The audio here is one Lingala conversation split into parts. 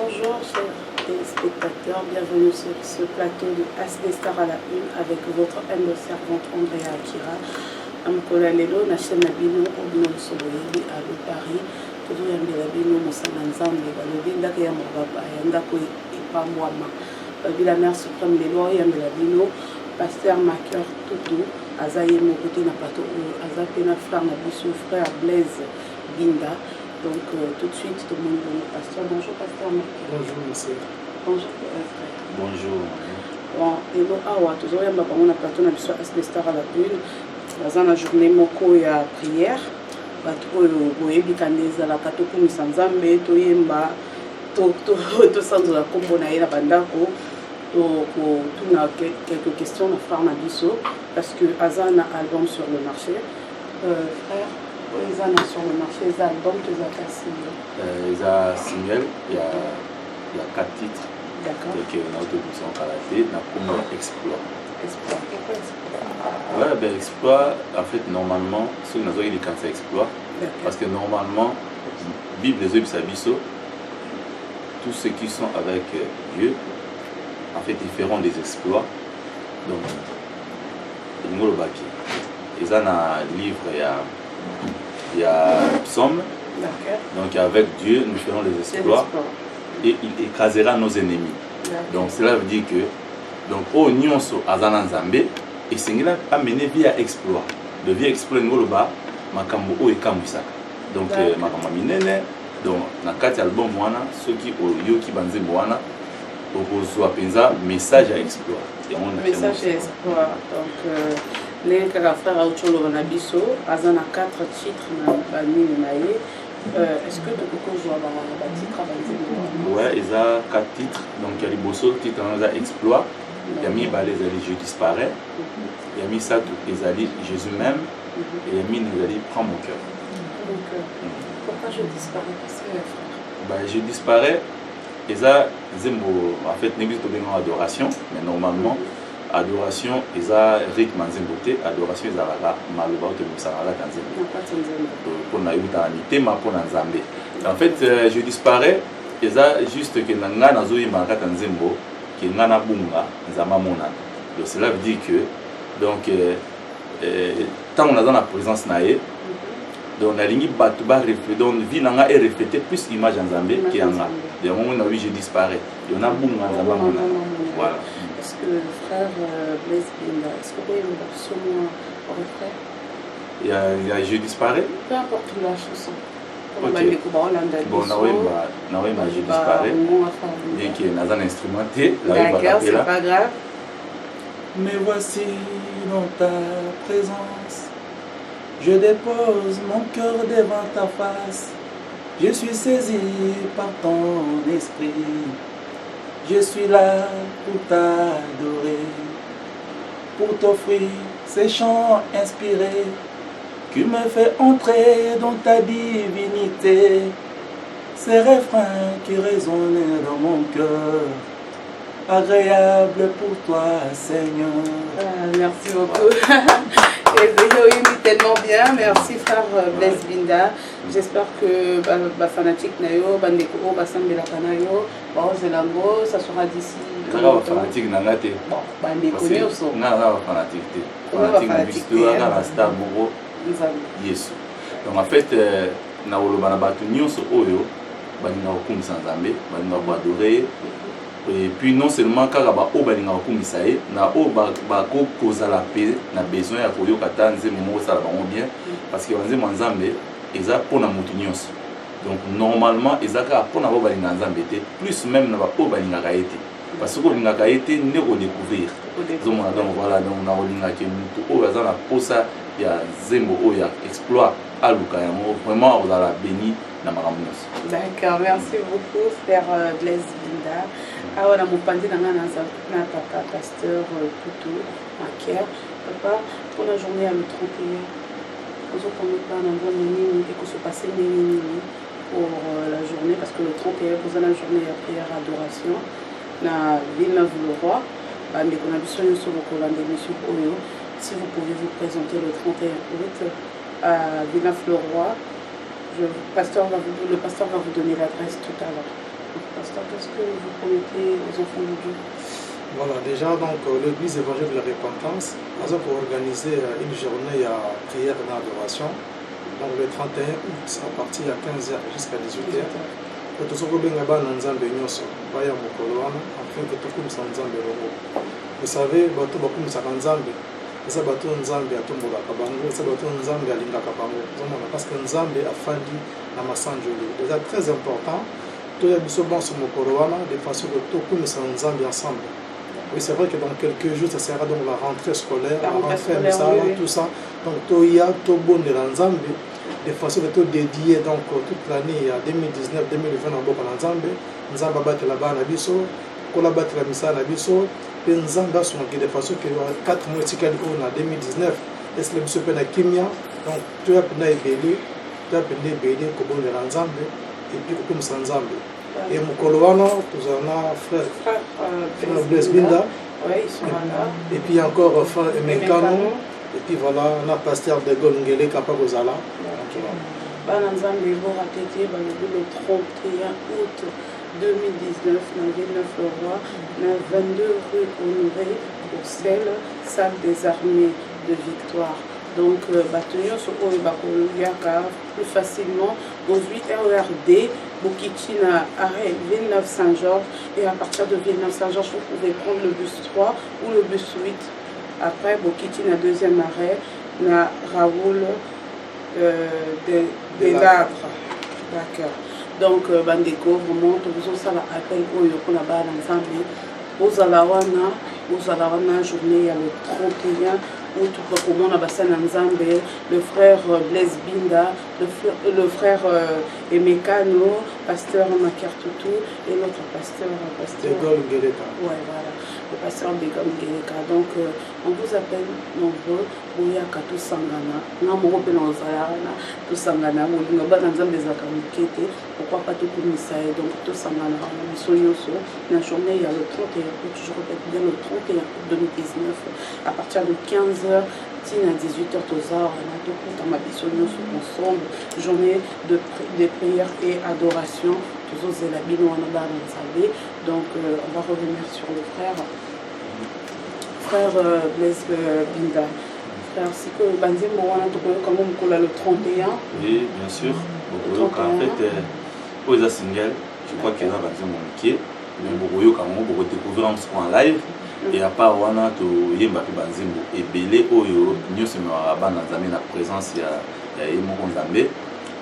Bonjour chers téléspectateurs, bienvenue sur ce plateau de SD Star à la une avec votre humble servante Andrea Akira. Amkola lelo na chaîne Nabino Obino Soboyebi à Paris. Toujours yambela bino mosana nzambe balobi ndaka ya mobaba ya ndako epamwama. Babi la mère suprême lelo yambela bino pasteur Maker Tutu azaye mokote na plateau azape na frère na biso frère Blaise Binda. Donc tout de suite, tout le monde est pasteur. Bonjour pasteur Marc. Bonjour monsieur. Bonjour frère. Bonjour. Bon, et donc toujours il y a un plateau na biso SD Star à la une. Dans la journée moko ya prière. Bato boyebi kaneza la katoko misanzambe to yemba to sanzola kombo na yela bandako. Donc tout na quelques questions na frère na biso parce que Azana album sur le marché. Frère ils ont sur le marché, les albums, ils ont ils ont single, il y a 4 titres. D'accord. Donc, on a autoproduction karaté, on a comme Exploit. Exploit, pourquoi Exploit? Ouais, ben Exploit, en fait, normalement, ceux qui ont dit quand c'est Exploit, parce que normalement, Bible les œufs Sabiso, tous ceux qui sont avec Dieu, en fait, ils feront des exploits. Donc, ils ont le papier. Ils ont un livre, il y a Psaume, donc avec Dieu nous ferons les exploits et il écrasera nos ennemis. Donc cela veut dire que donc au nyonso azana nzambe et singila amener via exploit. De via exploit ngoloba makambo o ekambisaka. Donc makambo minene donc na kati album wana ceux qui oyo ki banze mwana okozwa penza message à exploit. Message à exploit. Donc les frères Aucholo Nabiso, Azana 4 titres na bani naye. Est-ce que tu peux jouer à titre ouais, ils ont 4 titres. Donc il y a les Bosso, titre on a Exploit. Il y a mis Balé Zali Je disparais. Il y a mis Satou Ezali Jésus même. Et il y a mis Nezali Prends mon cœur. Pourquoi je disparais? Parce que bah, je disparais. Et ça, en fait, n'existe pas adoration, mais normalement. Adoration, ils ont rythme en zimboté, adoration, ils ont maluba ou musarala en zimboté. Pour na yuta anité, ma pour nzambe. En fait, je disparais, ils ont juste que nanga nazo yimaka en zimbo, que nana bunga, nzama mona. Donc cela veut dire que, donc, tant on a dans la présence naé, donc la ligne batuba refléter, donc vie nanga est reflétée plus image en zambé qui en a. De moment où je disparais, il y en a bunga nzama mona. Voilà. Est-ce que le frère Blaise Binda, est-ce que vous pouvez me dire sur moi au refrain? Il y a Je disparais. Peu importe la chanson. Ok. Bon, je disparais. Bien qu'il y ait un instrumenté. D'accord, c'est pas grave. Mais voici dans ta présence. Je dépose mon cœur devant ta face. Je suis saisi par ton esprit. Je suis là pour t'adorer, pour t'offrir ces chants inspirés qui me fait entrer dans ta divinité. Ces refrains qui résonnent dans mon cœur, agréable pour toi, Seigneur. Merci beaucoup. Et vous tellement bien. Merci frère Blaise Binda. J'espère que les fanatiques nayo, bandeko, basambela kanayo, baozelango, ça sera d'ici. Nanga fanatique nanga te. Bon, bandeko nyonso. Nanga fanatique te. Fanatique na bisto na star moko. Yesu. Donc en fait na oloba na batu nyonso oyo baninga okumisa nzambe, baninga ko adorer. Et puis non seulement kaka ba o baninga okumisa ye, na o ba ko kozala pe na besoin ya koyoka ta nzembo moko sala bango bien parce que nzembo nzambe eza pona mutu nyonso. Donc normalement ezaka pona ba baninga nzambe te, plus même na ba o baninga ka été. Parce que baninga ka été ne ko découvrir. Donc voilà, donc na olinga ke mutu o bazana posa ya nzembo o ya exploit aluka ya mo vraiment on a béni na makambo nyonso. D'accord, merci beaucoup frère Blaise Binda. Ah voilà, mon pandi na papa pasteur Tutu Maker. Papa, pour la journée à le 31, nous avons pas un bon et que se passer pour la journée parce que le 31 vous avez la journée à prière adoration na Villeneuve-le-Roi. Si vous pouvez vous présenter le 31 août à Villeneuve-le-Roi, le pasteur va vous donner l'adresse tout à l'heure. Pasteur, qu'est-ce que vous promettez aux enfants de Dieu? Voilà, déjà, donc, l'église évangile de la repentance a pour organiser une journée à prière et adoration. Donc, le 31 août, à partir de 15h jusqu'à 18h. Vous savez, eza bato nzambe atombolaka bango, eza bato nzambe alingaka bango, parce que nzambe afandi na masanjoli. C'est très important toya biso bonso mokolo wana de façon que tokumisa nzambe ensemble. Oui, c'est vrai que dans quelques jours ça sera donc la rentrée scolaire, la rentrée misala, tout ça. Donc toya tobondela nzambe de façon que to dédier donc toute l'année à 2019 2020 na boka na nzambe, nzambe abatela bana biso, kola batela misala biso. Nzamba sont de façon que 4 mois en 2019 est-ce que monsieur pena kimia donc tu as pena ebeli tu as pena ebeli ko bon de l'ensemble et puis comme ça ensemble et mukolo wana tozana frère Blaise Binda ouais ils sont là et puis encore frère Emekano et puis voilà on a pasteur de Golngele capable ozala bana nzambe bo ratete ba le 31 août 2019, dans Villeneuve-le-Roi, dans 22 rue Honoré, Bruxelles, salle des armées de Victoire. Donc, bâtiment sur Oebakoloyaka plus facilement aux 8 RERD, Bokitina, arrêt Villeneuve-Saint-Georges. Et à partir de Villeneuve-Saint-Georges, vous pouvez prendre le bus 3 ou le bus 8. Après, Bokitina, deuxième arrêt, na Raoul des Ladres. D'accord. Donc, bandeko, vraiment, tous ça appel au yoko na ba ensemble. Aux alawana journée il y a le 31 août pour comment on a bassin ensemble. Le frère Blaise Binda, le frère Emekano, pasteur Makartutu et l'autre pasteur. Begol Ngeleka. Ouais, voilà. Le pasteur Begol Ngeleka. Donc, on vous appelle nombreux. Bouyaka tout sangana. Non, mon repère dans Zalana, tout sangana. Vous n'avez pas d'ensemble des accompagnements. Pourquoi pas tout comme ça? Donc, tout sangana. La journée, il y a le 31 août, je répète bien le 31 août 2019, à partir de 15h. À 18h, on a tout dans ma vision ensemble, journée de prière et adoration. Toujours c'est la bino on a donc on va revenir sur le frère Blaise Binda. Frère, c'est que Banzembo on a tout comme on le 31. Oui, bien sûr. En fait, aux single, je crois qu'il y a Banzembo qui est, mais beaucoup quand on peut découvrir en live. Et à part wana to yemba pe banzembo ebele oyo nyose me bana nzambe na présence ya yemo nzambe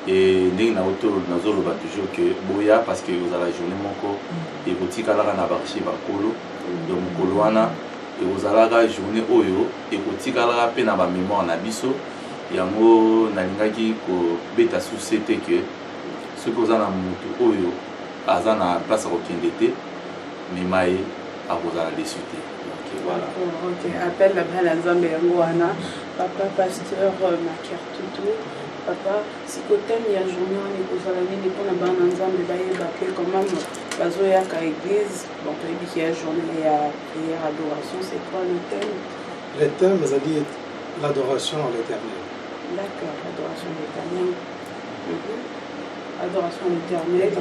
et ndenge na auto nazolo ba toujours que boya parce que vous avez la journée moko et botika la na barchi bakolo donc mokolo wana et vous avez la journée oyo et botika la pe na ba mémoire na biso yango nalingaki ko beta société que ce que vous avez na mutu oyo azana place ko kendete mais mai à vous à la désuté. Voilà. Ok, appelle la belle Nzambe Yangoana, papa pasteur Makartutu, papa, si côté il y a journée on est aux amis, on a ban Nzambe baye baké quand même bazoya ka église, donc il y a journée il y a prière adoration, c'est quoi le thème? Le thème, ça dit l'adoration à l'Éternel. D'accord, l'adoration à l'Éternel. Adoration à l'Éternel.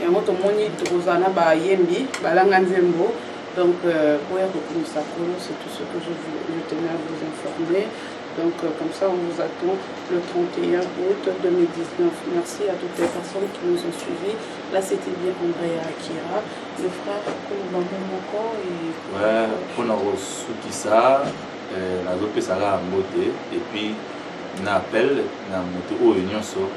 Et en tout monde Rosana ba yembi, balanga nzembo. Donc, pour c'est tout ce que je tenais à vous informer. Donc, comme ça, on vous attend le 31 août 2019. Merci à toutes les personnes qui nous ont suivis. Là, c'était bien Andrea Akira, le frère Kolubamomoko. Ouais, on a reçu qui ça, la zope sera en beauté. Et puis, on appelle, on a monté au Union so,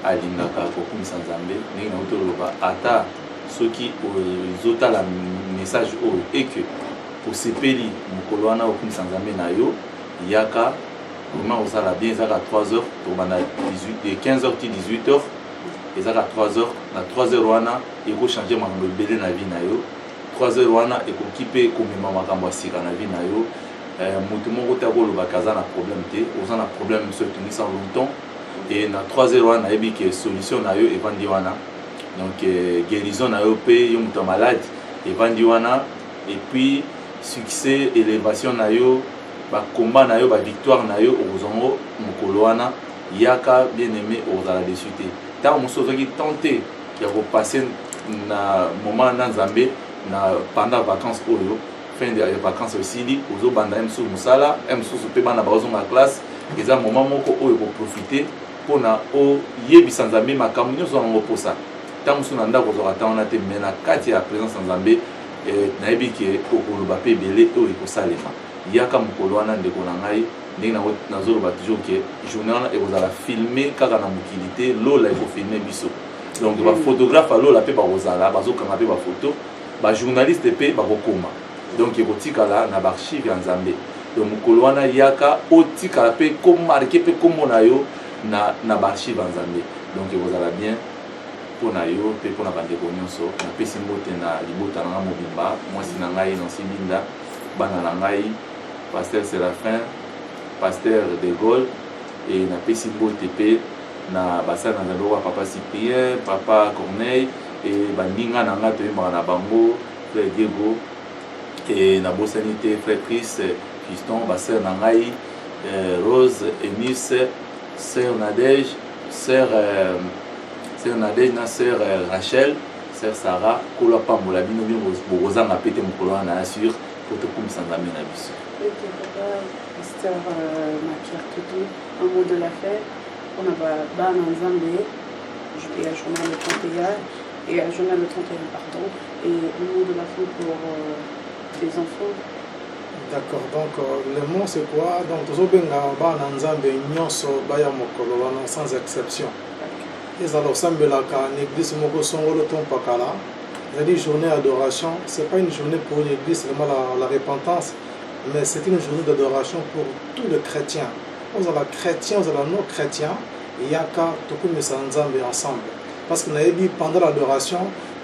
à l'Indaka, pour qu'on s'en zambe. On a monté ata. Ceux qui ont la message et que pour ces pays, mon colonna au Kun Sanzamé Nayo, Yaka, comment on s'en bien, ça à 3h, pour 15h, 18h, et ça à 3h, à 3h, il faut changer ma bébé na vie Nayo, 3h, et pour quitter comme maman Kambasika na vie Nayo, mon côté à le Bakaza na problème, on a un problème, ce qui nous longtemps, et na 3h, il y a une solution Nayo et Vandiwana. Donc guérison na yo pe yo muto malade et vandiwana et puis succès élévation na yo ba combat na yo ba victoire na yo ozongo mokolo wana yaka bien aimé ozala dessus te tant mosozo qui tenter ya ko passer na moment na Nzambe na pendant vacances oyo fin de vacances aussi ozo banda msu musala msu pe bana bazo na classe eza moment moko oyo ko profiter pona o yebisa Nzambe makambo nyonso ngo posa tant musu na ndako zo atana te mena kati ya présence Nzambe na yebi ke okoloba pe belé oyo ko salema yaka mukolo wana ndeko na ngai ndenge nazoloba toujours ke journée wana ekozala filmer kaka na mokilité lola eko filmer biso donc ba photographe lola pe bakozala bazokanga pe ba photo ba journaliste pe bakokoma donc ekotikala na ba archive ya Nzambe donc mukolo wana yaka otikala pe ko marquer pe komona yo na ba archive ya Nzambe donc ekozala bien pona yo pe pona bandeko nyonso na pesi mbote na libota na mobimba mwasi na ngai Nancy Binda bana na ngai Pasteur Séraphin, Pasteur de Gaulle, et na pesi mbote pe na basa na nzalo papa Cyprien, papa Corneille, et baninga na nga toyemaka na bango, frère Diego, et na bosanité frère Chris, Fiston, baseur na ngai, Rose, Eunice, sœur Nadège, sœur Nadège na sœur Rachel, sœur Sarah, kolo pambola bino bino bozanga pete mokolo na assure pour te kumisa Nzambe na biso. Pasteur Makia Tutu, un mot de la fête. On a ban en Zambie, et à journal le 31, et à journal le 31, pardon, et un mot de la fête pour les enfants. D'accord, donc le mot c'est quoi? Donc, Zobenga ban en Zambie, nyonso baya mokolo wana sans exception. Et alors, Sambelaka, l'église Moko Songolo Tompakala, c'est-à-dire journée d'adoration, ce n'est pas une journée pour l'église, c'est vraiment la repentance. Mais c'est une journée d'adoration pour tous les chrétiens. Vous avez chrétiens, vous avez non-chrétiens, et yaka toku misanzambe ensemble. Parce que pendant l'adoration,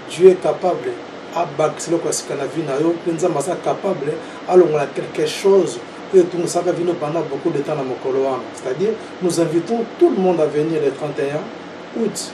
Dieu est capable à bakiselo kwa sikana vina yo, nzamba sa capable à quelque chose que tout nous savons vino pendant beaucoup de temps dans Mokoloana. C'est-à-dire, nous invitons tout le monde à venir le 31 août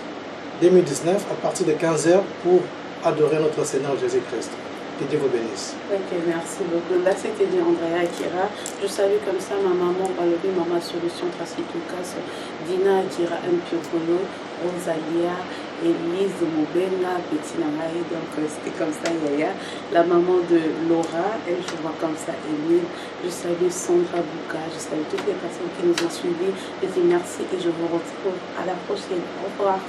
2019 à partir de 15h pour adorer notre Seigneur Jésus-Christ. Que Dieu vous bénisse. Ok, merci beaucoup. Là, c'était dit Andrea Akira. Je salue comme ça ma maman, Valerie, Maman Solution, Tracy Toukas, Dina Akira, Mpiokolo, Rosalia, Elise Moubenga, Bettina Maï. Donc, c'était comme ça, Yaya. La maman de Laura, elle, je vois comme ça, Émile. Je salue Sandra Bouka. Je salue toutes les personnes qui nous ont suivis. Je dis merci et je vous retrouve à la prochaine. Au revoir.